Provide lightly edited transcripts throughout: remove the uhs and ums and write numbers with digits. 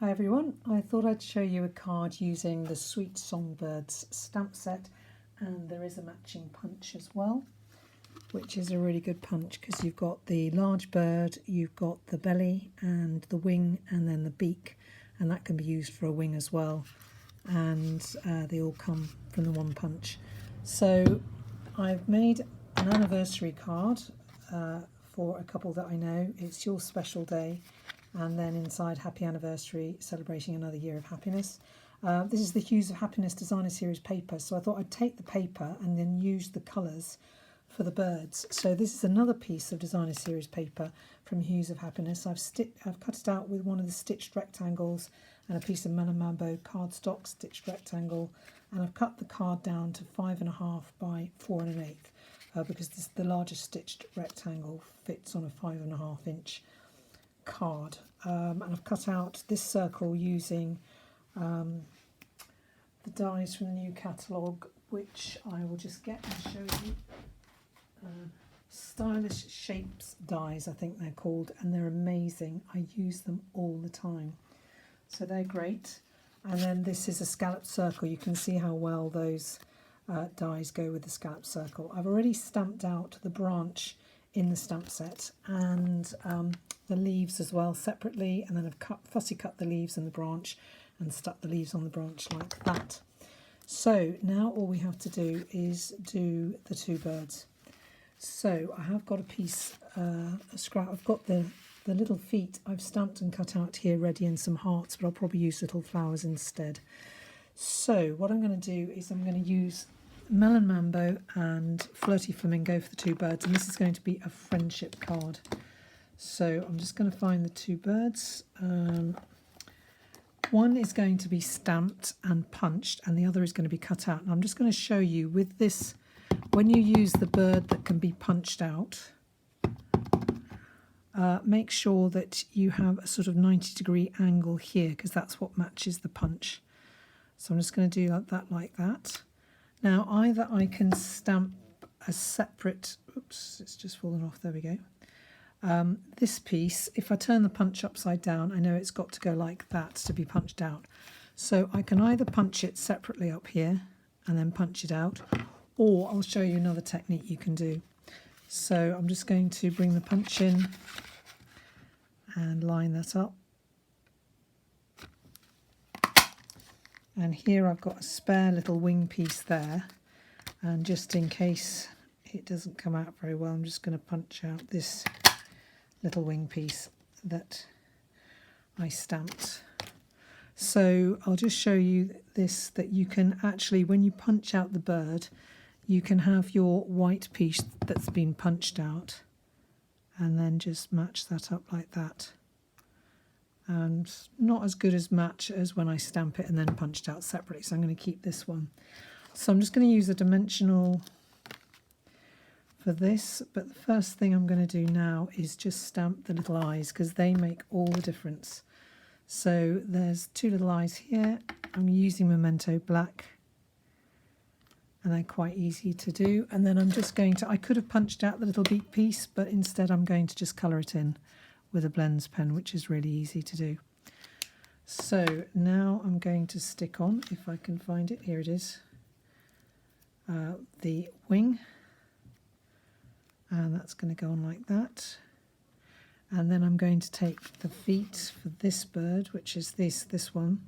Hi everyone, I thought I'd show you a card using the Sweet Songbirds stamp set, and there is a matching punch as well, which is a really good punch because you've got the large bird, you've got the belly and the wing and then the beak, and that can be used for a wing as well, and they all come from the one punch. So I've made an anniversary card for a couple that I know. It's your special day, and then inside happy anniversary, celebrating another year of happiness. This is the Hues of Happiness Designer Series paper, so I thought I'd take the paper and then use the colours for the birds. So this is another piece of Designer Series paper from Hues of Happiness. I've cut it out with one of the stitched rectangles and a piece of Melon Mambo cardstock stitched rectangle, and I've cut the card down to 5.5 by 4 1/8 because the largest stitched rectangle fits on a 5.5 inch card, and I've cut out this circle using the dies from the new catalogue, which I will just get and show you. Stylish Shapes dies, I think they're called, and they're amazing. I use them all the time, so they're great. And then this is a scalloped circle. You can see how well those dies go with the scalloped circle. I've already stamped out the branch in the stamp set and the leaves as well separately, and then I've fussy cut the leaves and the branch and stuck the leaves on the branch like that. So now all we have to do is do the two birds. So I have got a piece, a scrap. I've got the little feet I've stamped and cut out here ready, and some hearts, but I'll probably use little flowers instead. So what I'm going to do is I'm going to use Melon Mambo and Flirty Flamingo for the two birds, and this is going to be a friendship card. So I'm just going to find the two birds. One is going to be stamped and punched, and the other is going to be cut out. And I'm just going to show you with this, when you use the bird that can be punched out, make sure that you have a sort of 90-degree angle here, because that's what matches the punch. So I'm just going to do that like that. Now either I can stamp a separate, oops, it's just fallen off, there we go. This piece, if I turn the punch upside down, I know it's got to go like that to be punched out. So I can either punch it separately up here and then punch it out, or I'll show you another technique you can do. So I'm just going to bring the punch in and line that up. And here I've got a spare little wing piece there, and just in case it doesn't come out very well, I'm just going to punch out this little wing piece that I stamped. So I'll just show you this, that you can actually, when you punch out the bird, you can have your white piece that's been punched out and then just match that up like that. And not as good as match as when I stamp it and then punched out separately, so I'm going to keep this one. So I'm just going to use a dimensional for this, but the first thing I'm going to do now is just stamp the little eyes, because they make all the difference. So there's two little eyes here. I'm using Memento Black, and they're quite easy to do. And then I'm just going to, I could have punched out the little beak piece, but instead I'm going to just colour it in with a blends pen, which is really easy to do. So now I'm going to stick on, if I can find it, here it is, the wing. And that's going to go on like that. And then I'm going to take the feet for this bird, which is this one.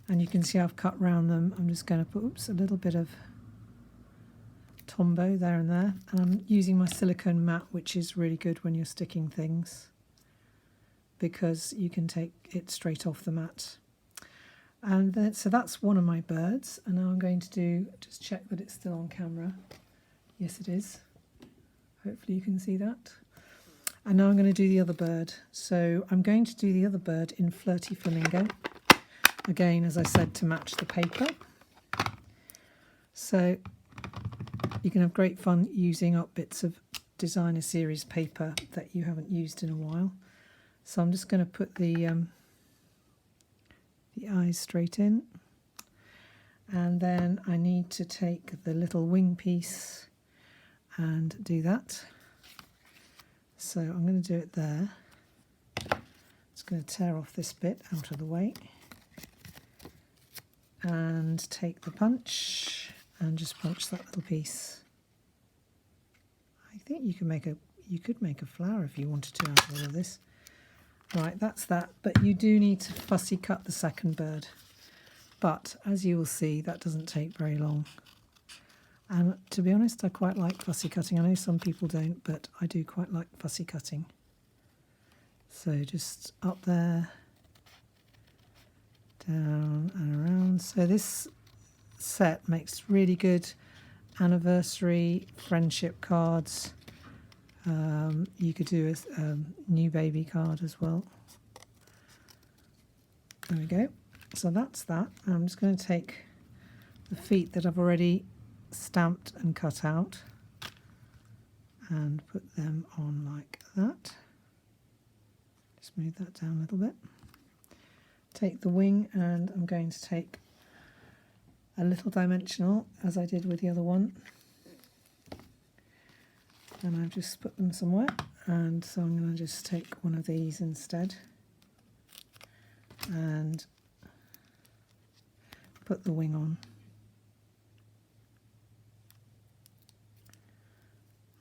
And you can see I've cut round them. I'm just going to put, oops, a little bit of Tombow there and there. And I'm using my silicone mat, which is really good when you're sticking things, because you can take it straight off the mat. And then, so that's one of my birds. And now I'm going to just check that it's still on camera. Yes, it is. Hopefully you can see that. And now I'm going to do the other bird. So I'm going to do the other bird in Flirty Flamingo. Again, as I said, to match the paper. So you can have great fun using up bits of Designer Series paper that you haven't used in a while. So I'm just going to put the eyes straight in. And then I need to take the little wing piece and do that. So I'm going to do it there. It's just going to tear off this bit out of the way and take the punch and just punch that little piece. I think you could make a flower if you wanted to out of all of this. Right, that's that, but you do need to fussy cut the second bird. But as you will see, that doesn't take very long. And to be honest, I quite like fussy cutting. I know some people don't, but I do quite like fussy cutting. So just up there, down and around. So this set makes really good anniversary friendship cards. You could do a new baby card as well. There we go. So that's that. I'm just going to take the feet that I've already stamped and cut out and put them on like that. Just move that down a little bit. Take the wing, and I'm going to take a little dimensional as I did with the other one, and I've just put them somewhere, and so I'm going to just take one of these instead and put the wing on.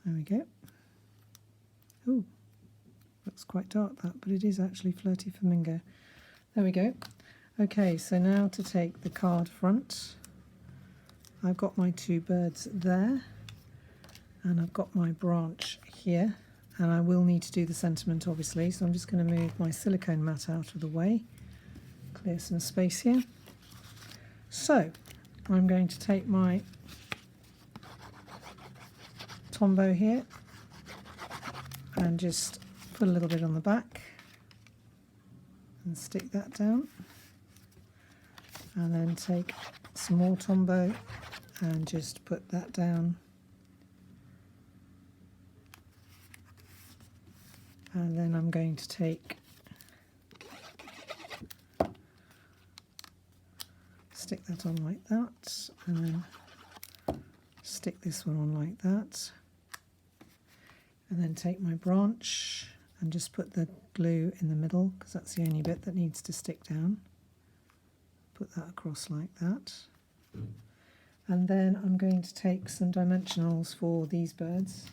There we go. Ooh, looks quite dark that, but it is actually Flirty Flamingo. There we go. Okay, so now to take the card front. I've got my two birds there, and I've got my branch here, and I will need to do the sentiment obviously, so I'm just going to move my silicone mat out of the way, clear some space here. So I'm going to take my Tombow here and just put a little bit on the back and stick that down, and then take some more Tombow and just put that down, and then I'm going to take, stick that on like that, and then stick this one on like that, and then take my branch and just put the glue in the middle, because that's the only bit that needs to stick down. Put that across like that. And then I'm going to take some dimensionals for these birds,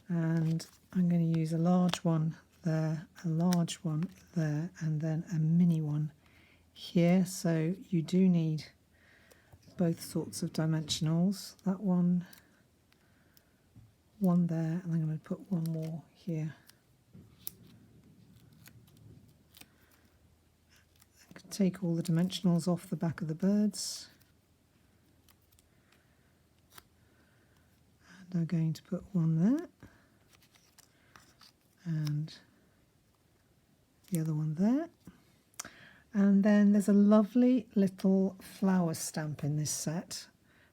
and I'm going to use a large one there, a large one there, and then a mini one here. So you do need both sorts of dimensionals. That one there, and I'm going to put one more here. Take all the dimensionals off the back of the birds, and I'm going to put one there and the other one there. And then there's a lovely little flower stamp in this set.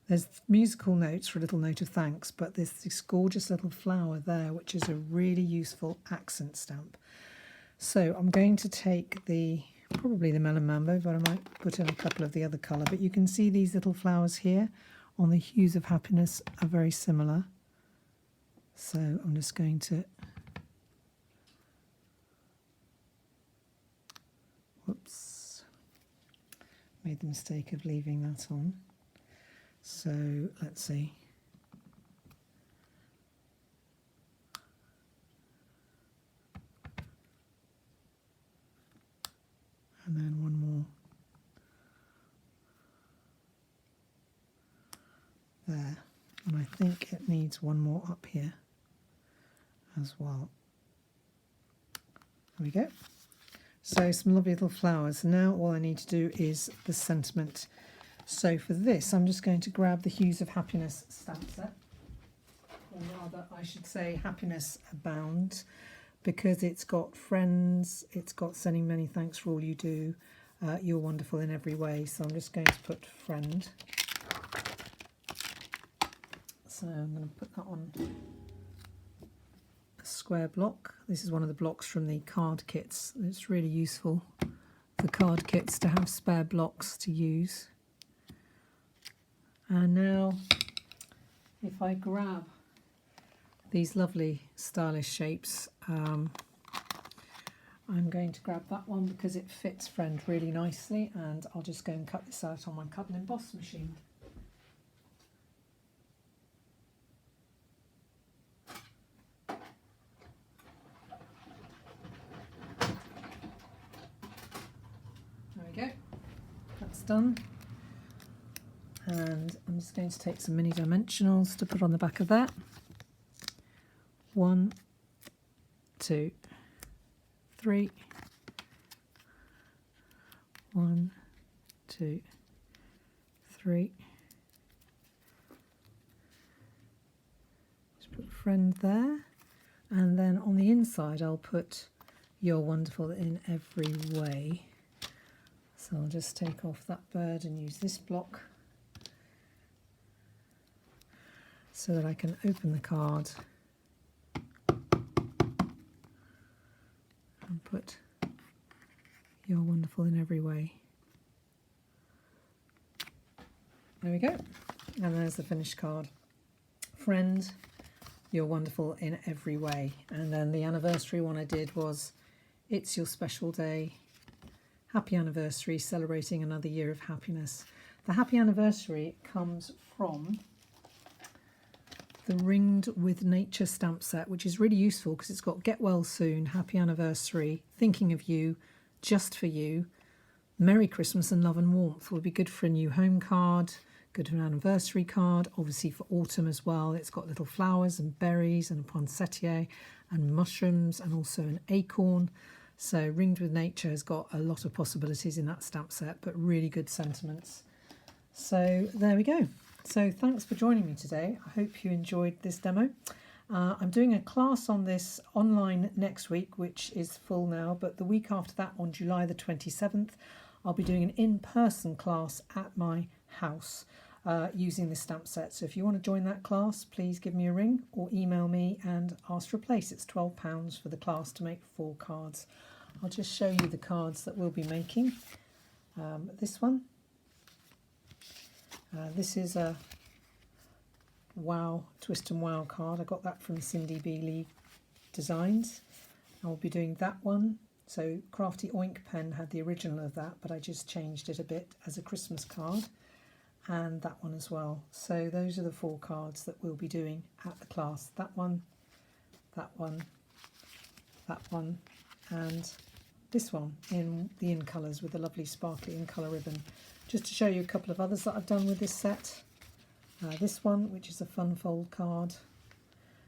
There's musical notes for a little note of thanks, but there's this gorgeous little flower there, which is a really useful accent stamp. So I'm going to take probably the Melon Mambo, but I might put in a couple of the other colour. But you can see these little flowers here on the Hues of Happiness are very similar. So I'm just going to, whoops, made the mistake of leaving that on. So let's see. And then one more there, and I think it needs one more up here as well. There we go. So some lovely little flowers. Now all I need to do is the sentiment. So for this, I'm just going to grab the Hues of Happiness stamp set, or rather I should say Happiness Abound, because it's got friends, it's got sending many thanks for all you do, you're wonderful in every way. So I'm just going to put friend. So I'm going to put that on a square block. This is one of the blocks from the card kits. It's really useful for card kits to have spare blocks to use. And now if I grab these lovely stylish shapes, I'm going to grab that one because it fits Friend really nicely, and I'll just go and cut this out on my cut and emboss machine. There we go, that's done. And I'm just going to take some mini dimensionals to put on the back of that. 1, 2, 3. 1, 2, 3. Just put Friend there, and then on the inside I'll put You're Wonderful in Every Way. So I'll just take off that bird and use this block so that I can open the card and put You're Wonderful in Every Way. There we go, and there's the finished card. Friend, You're Wonderful in Every Way. And then the anniversary one I did was It's Your Special Day, Happy Anniversary, celebrating another year of happiness. The happy anniversary comes from the Ringed with Nature stamp set, which is really useful because it's got Get Well Soon, Happy Anniversary, Thinking of You, Just for You, Merry Christmas and Love and Warmth. Will be good for a new home card, good for an anniversary card, obviously for autumn as well. It's got little flowers and berries and a poinsettia and mushrooms and also an acorn. So Ringed with Nature has got a lot of possibilities in that stamp set, but really good sentiments. So there we go. So thanks for joining me today. I hope you enjoyed this demo. I'm doing a class on this online next week, which is full now, but the week after that, on July the 27th, I'll be doing an in-person class at my house using this stamp set. So if you want to join that class, please give me a ring or email me and ask for a place. It's £12 for the class to make 4 cards. I'll just show you the cards that we'll be making. This one. This is a Wow Twist and Wow card. I got that from Cindy B. Lee Designs. I'll be doing that one. So Crafty Oink Pen had the original of that, but I just changed it a bit as a Christmas card, and that one as well. So those are the 4 cards that we'll be doing at the class. That one, that one, that one, and this one in the in colours with a lovely sparkly in colour ribbon. Just to show you a couple of others that I've done with this set. This one, which is a fun fold card.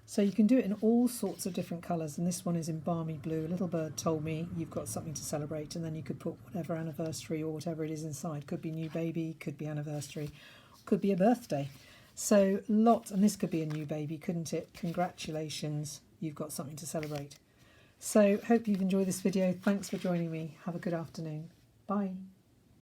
So you can do it in all sorts of different colours, and this one is in balmy blue. A little bird told me you've got something to celebrate, and then you could put whatever anniversary or whatever it is inside. Could be new baby, could be anniversary, could be a birthday. So and this could be a new baby, couldn't it? Congratulations, you've got something to celebrate. So hope you've enjoyed this video. Thanks for joining me. Have a good afternoon. Bye.